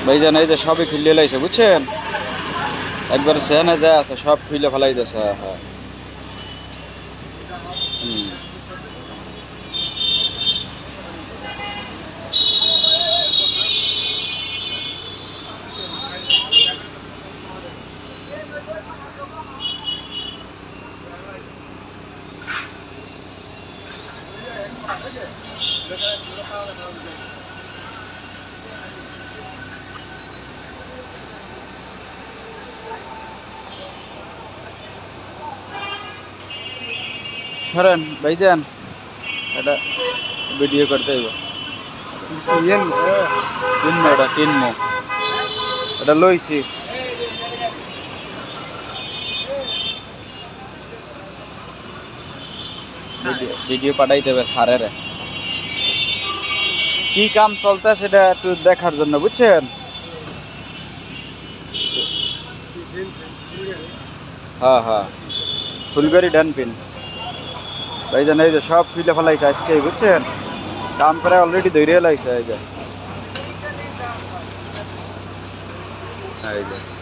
ভাইজান এই যে সবই খুললে লাইছে বুঝছেন, একবার সেনে যা আছে সব খুলে ফেলাই দিয়েছে। হ্যাঁ হ্যাঁ। হুম। সরেন ভাইজান, এটা ভিডিও করতে হইব। কিনবো এটা কিনবো, এটা লইছি। ভিডিও পাঠাইতে হবে স্যারের, কি কাম চলতে সেটা একটু দেখার জন্য বুঝছেন। হ্যাঁ হ্যাঁ, ফুলগাড়ি ডানপিন ভাইজান এই যে সব খুলে ফেলাইছে আজকে বুঝছেন, কাম করে অলরেডি ধরে লাইছে এই যে। এই যে